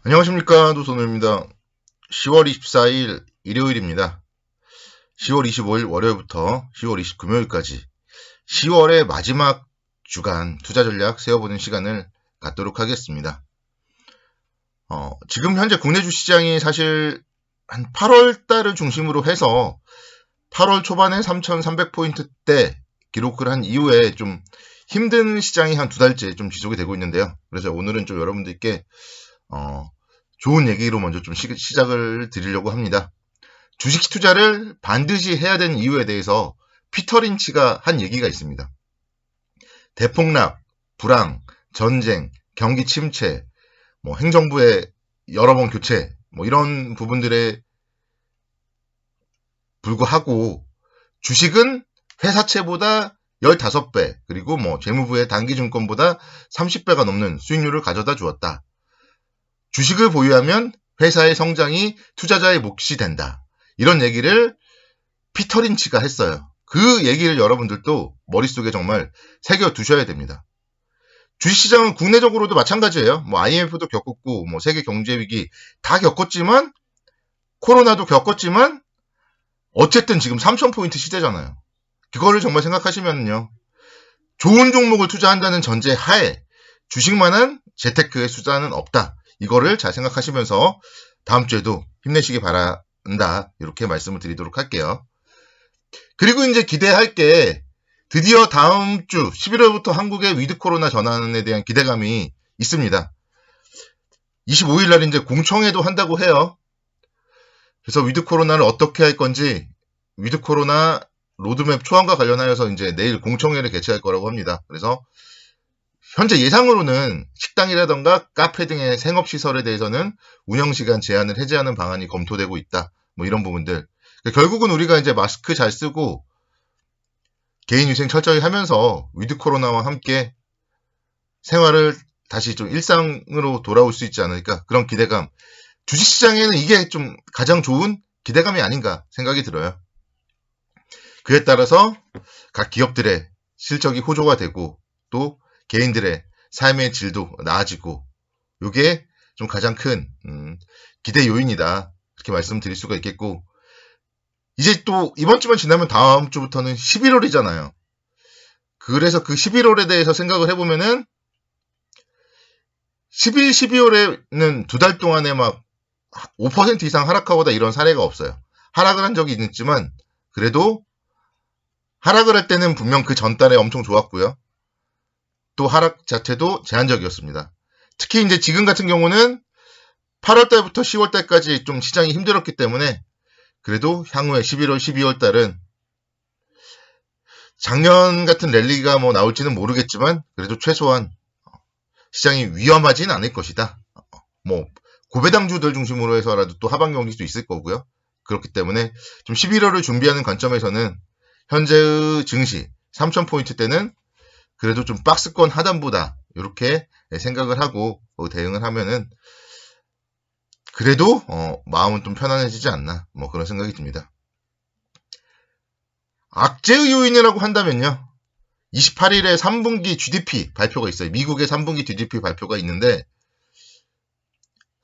안녕하십니까, 노선우입니다. 10월 24일 일요일입니다. 10월 25일 월요일부터 10월 20 금요일까지 10월의 마지막 주간 투자 전략 세워보는 시간을 갖도록 하겠습니다. 지금 현재 국내 주시장이 사실 한 8월 달을 중심으로 해서 8월 초반에 3,300포인트대 기록을 한 이후에 좀 힘든 시장이 한 두 달째 좀 지속이 되고 있는데요. 그래서 오늘은 좀 여러분들께 좋은 얘기로 먼저 좀 시작을 드리려고 합니다. 주식 투자를 반드시 해야 되는 이유에 대해서 피터 린치가 한 얘기가 있습니다. 대폭락, 불황, 전쟁, 경기 침체, 행정부의 여러 번 교체, 이런 부분들에 불구하고 주식은 회사채보다 15배, 그리고 재무부의 단기증권보다 30배가 넘는 수익률을 가져다 주었다. 주식을 보유하면 회사의 성장이 투자자의 몫이 된다. 이런 얘기를 피터 린치가 했어요. 그 얘기를 여러분들도 머릿속에 정말 새겨두셔야 됩니다. 주식시장은 국내적으로도 마찬가지예요. IMF도 겪었고, 세계 경제위기 다 겪었지만, 코로나도 겪었지만, 어쨌든 지금 3,000포인트 시대잖아요. 그거를 정말 생각하시면요. 좋은 종목을 투자한다는 전제 하에 주식만한 재테크의 수단은 없다. 이거를 잘 생각하시면서 다음 주에도 힘내시기 바란다. 이렇게 말씀을 드리도록 할게요. 그리고 이제 기대할 게 드디어 다음 주 11월부터 한국의 위드 코로나 전환에 대한 기대감이 있습니다. 25일 날 이제 공청회도 한다고 해요. 그래서 위드 코로나를 어떻게 할 건지 위드 코로나 로드맵 초안과 관련하여서 이제 내일 공청회를 개최할 거라고 합니다. 그래서 현재 예상으로는 식당이라던가 카페 등의 생업시설에 대해서는 운영시간 제한을 해제하는 방안이 검토되고 있다. 이런 부분들. 결국은 우리가 이제 마스크 잘 쓰고 개인위생 철저히 하면서 위드 코로나와 함께 생활을 다시 좀 일상으로 돌아올 수 있지 않을까. 그런 기대감. 주식시장에는 이게 좀 가장 좋은 기대감이 아닌가 생각이 들어요. 그에 따라서 각 기업들의 실적이 호조가 되고 또 개인들의 삶의 질도 나아지고 이게 좀 가장 큰 기대 요인이다. 이렇게 말씀드릴 수가 있겠고 이제 또 이번 주만 지나면 다음 주부터는 11월이잖아요. 그래서 그 11월에 대해서 생각을 해보면은 11, 12월에는 두 달 동안에 막 5% 이상 하락하거나 이런 사례가 없어요. 하락을 한 적이 있지만 그래도 하락을 할 때는 분명 그 전달에 엄청 좋았고요. 또 하락 자체도 제한적이었습니다. 특히 이제 지금 같은 경우는 8월 달부터 10월 달까지 좀 시장이 힘들었기 때문에 그래도 향후에 11월, 12월 달은 작년 같은 랠리가 나올지는 모르겠지만 그래도 최소한 시장이 위험하진 않을 것이다. 고배당주들 중심으로 해서라도 또 하방 경직도 있을 거고요. 그렇기 때문에 좀 11월을 준비하는 관점에서는 현재의 증시 3,000포인트대는 그래도 좀 박스권 하단보다 이렇게 생각을 하고 대응을 하면은 그래도 마음은 좀 편안해지지 않나 그런 생각이 듭니다. 악재의 요인이라고 한다면요. 28일에 3분기 GDP 발표가 있어요. 미국의 3분기 GDP 발표가 있는데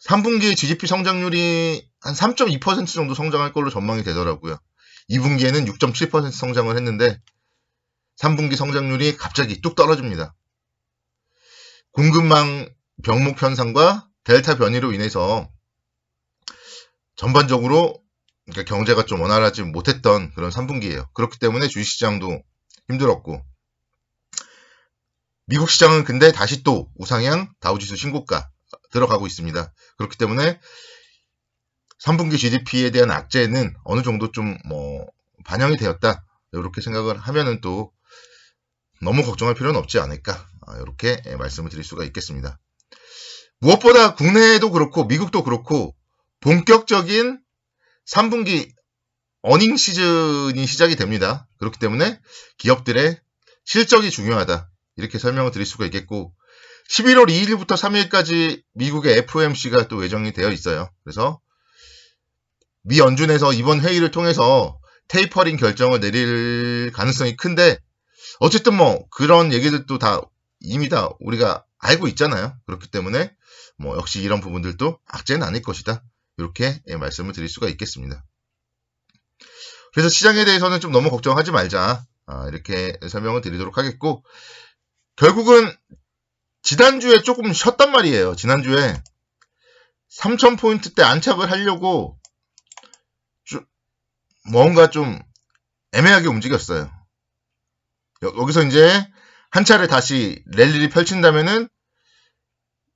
3분기 GDP 성장률이 한 3.2% 정도 성장할 걸로 전망이 되더라고요. 2분기에는 6.7% 성장을 했는데 3분기 성장률이 갑자기 뚝 떨어집니다. 공급망 병목 현상과 델타 변이로 인해서 전반적으로 경제가 좀 원활하지 못했던 그런 3분기예요. 그렇기 때문에 주식시장도 힘들었고 미국 시장은 근데 다시 또 우상향 다우지수 신고가 들어가고 있습니다. 그렇기 때문에 3분기 GDP에 대한 악재는 어느 정도 좀 반영이 되었다. 이렇게 생각을 하면은 또 너무 걱정할 필요는 없지 않을까. 이렇게 말씀을 드릴 수가 있겠습니다. 무엇보다 국내도 그렇고 미국도 그렇고 본격적인 3분기 어닝 시즌이 시작이 됩니다. 그렇기 때문에 기업들의 실적이 중요하다. 이렇게 설명을 드릴 수가 있겠고 11월 2일부터 3일까지 미국의 FOMC가 또 예정이 되어 있어요. 그래서 미 연준에서 이번 회의를 통해서 테이퍼링 결정을 내릴 가능성이 큰데 어쨌든 그런 얘기들도 다 이미 다 우리가 알고 있잖아요. 그렇기 때문에 뭐 역시 이런 부분들도 악재는 아닐 것이다. 이렇게 말씀을 드릴 수가 있겠습니다. 그래서 시장에 대해서는 좀 너무 걱정하지 말자. 이렇게 설명을 드리도록 하겠고, 결국은 지난주에 조금 쉬었단 말이에요. 지난주에 3000포인트대 안착을 하려고 뭔가 좀 애매하게 움직였어요. 여기서 이제 한 차례 다시 랠리를 펼친다면은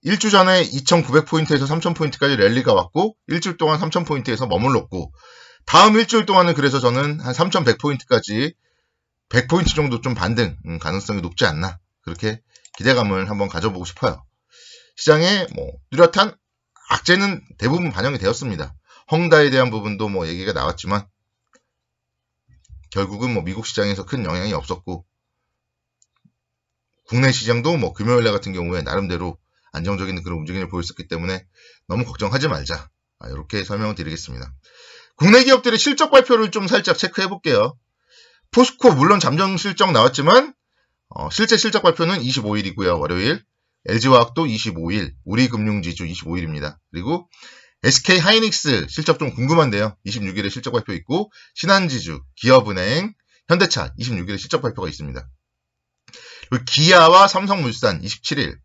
일주 전에 2900포인트에서 3000포인트까지 랠리가 왔고, 일주일 동안 3000포인트에서 머물렀고, 다음 일주일 동안은 그래서 저는 한 3100포인트까지 100포인트 정도 좀 반등 가능성이 높지 않나, 그렇게 기대감을 한번 가져보고 싶어요. 시장에 뭐 뚜렷한 악재는 대부분 반영이 되었습니다. 헝다에 대한 부분도 뭐 얘기가 나왔지만 결국은 뭐 미국 시장에서 큰 영향이 없었고, 국내 시장도 뭐 금요일날 같은 경우에 나름대로 안정적인 그런 움직임을 보였었기 때문에 너무 걱정하지 말자. 이렇게 설명을 드리겠습니다. 국내 기업들의 실적 발표를 좀 살짝 체크해 볼게요. 포스코 물론 잠정 실적 나왔지만 실제 실적 발표는 25일이고요. 월요일. LG화학도 25일, 우리금융지주 25일입니다. 그리고 SK하이닉스 실적 좀 궁금한데요. 26일에 실적 발표 있고, 신한지주, 기업은행, 현대차 26일에 실적 발표가 있습니다. 그리고 기아와 삼성물산 27일,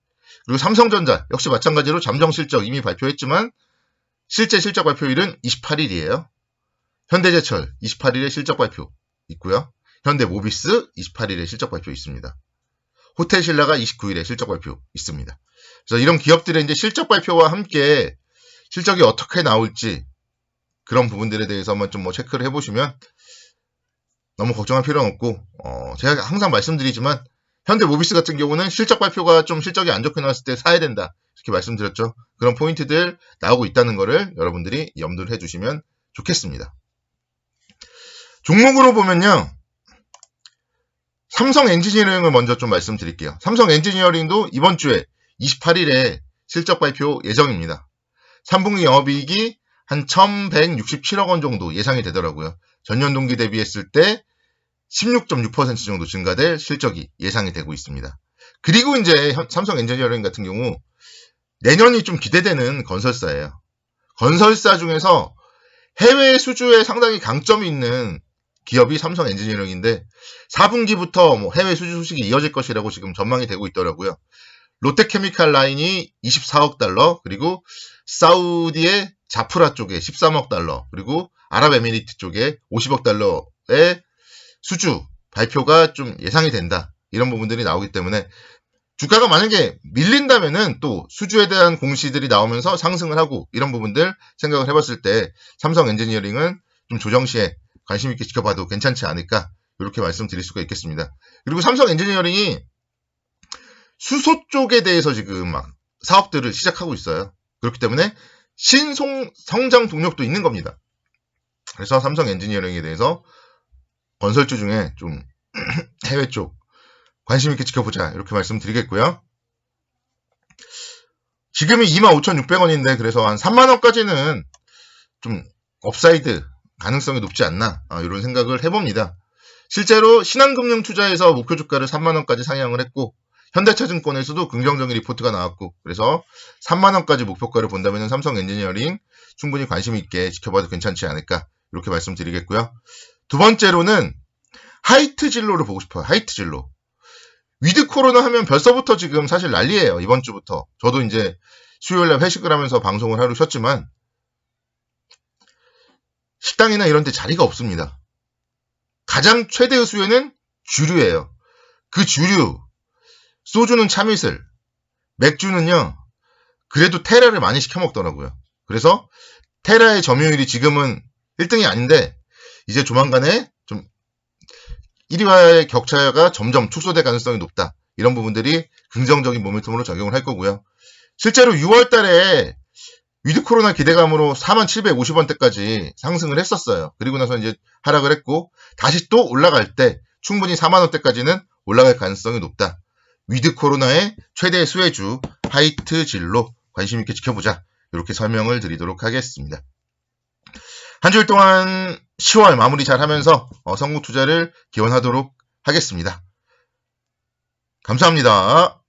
그리고 삼성전자 역시 마찬가지로 잠정 실적 이미 발표했지만 실제 실적 발표일은 28일이에요. 현대제철 28일에 실적 발표 있고요. 현대모비스 28일에 실적 발표 있습니다. 호텔신라가 29일에 실적 발표 있습니다. 그래서 이런 기업들의 이제 실적 발표와 함께 실적이 어떻게 나올지 그런 부분들에 대해서 한번 좀 뭐 체크를 해보시면 너무 걱정할 필요는 없고, 제가 항상 말씀드리지만 현대모비스 같은 경우는 실적 발표가 좀 실적이 안 좋게 나왔을 때 사야 된다, 이렇게 말씀드렸죠. 그런 포인트들 나오고 있다는 거를 여러분들이 염두를 해주시면 좋겠습니다. 종목으로 보면요, 삼성 엔지니어링을 먼저 좀 말씀드릴게요. 삼성 엔지니어링도 이번 주에 28일에 실적 발표 예정입니다. 3분기 영업이익이 한 1167억 원 정도 예상이 되더라고요. 전년 동기 대비했을 때 16.6% 정도 증가될 실적이 예상이 되고 있습니다. 그리고 이제 삼성 엔지니어링 같은 경우 내년이 좀 기대되는 건설사예요. 건설사 중에서 해외 수주에 상당히 강점이 있는 기업이 삼성 엔지니어링인데 4분기부터 뭐 해외 수주 소식이 이어질 것이라고 지금 전망이 되고 있더라고요. 롯데케미칼 라인이 24억 달러, 그리고 사우디의 자프라 쪽에 13억 달러, 그리고 아랍에미리트 쪽에 50억 달러의 수주 발표가 좀 예상이 된다. 이런 부분들이 나오기 때문에 주가가 만약에 밀린다면은 또 수주에 대한 공시들이 나오면서 상승을 하고, 이런 부분들 생각을 해봤을 때 삼성 엔지니어링은 좀 조정 시에 관심 있게 지켜봐도 괜찮지 않을까, 이렇게 말씀드릴 수가 있겠습니다. 그리고 삼성 엔지니어링이 수소 쪽에 대해서 지금 막 사업들을 시작하고 있어요. 그렇기 때문에 신성장 동력도 있는 겁니다. 그래서 삼성 엔지니어링에 대해서 건설주 중에 좀 해외 쪽 관심 있게 지켜보자, 이렇게 말씀드리겠고요. 지금이 25,600원인데 그래서 한 3만원까지는 좀 업사이드 가능성이 높지 않나, 이런 생각을 해봅니다. 실제로 신한금융투자에서 목표 주가를 3만원까지 상향을 했고, 현대차증권에서도 긍정적인 리포트가 나왔고, 그래서 3만원까지 목표가를 본다면 삼성 엔지니어링 충분히 관심 있게 지켜봐도 괜찮지 않을까, 이렇게 말씀드리겠고요. 두 번째로는 하이트 진로를 보고 싶어요. 하이트 진로. 위드 코로나 하면 벌써부터 지금 사실 난리예요. 이번 주부터. 저도 이제 수요일날 회식을 하면서 방송을 하루 쉬었지만 식당이나 이런 데 자리가 없습니다. 가장 최대의 수요는 주류예요. 그 주류, 소주는 참이슬, 맥주는요, 그래도 테라를 많이 시켜 먹더라고요. 그래서 테라의 점유율이 지금은 1등이 아닌데 이제 조만간에 좀 1위와의 격차가 점점 축소될 가능성이 높다. 이런 부분들이 긍정적인 모멘텀으로 작용을 할 거고요. 실제로 6월 달에 위드 코로나 기대감으로 4750원대까지 상승을 했었어요. 그리고 나서 이제 하락을 했고, 다시 또 올라갈 때 충분히 4만원대까지는 올라갈 가능성이 높다. 위드 코로나의 최대 수혜주 하이트 진로 관심 있게 지켜보자, 이렇게 설명을 드리도록 하겠습니다. 한 주일 동안 10월 마무리 잘 하면서 선구 투자를 기원하도록 하겠습니다. 감사합니다.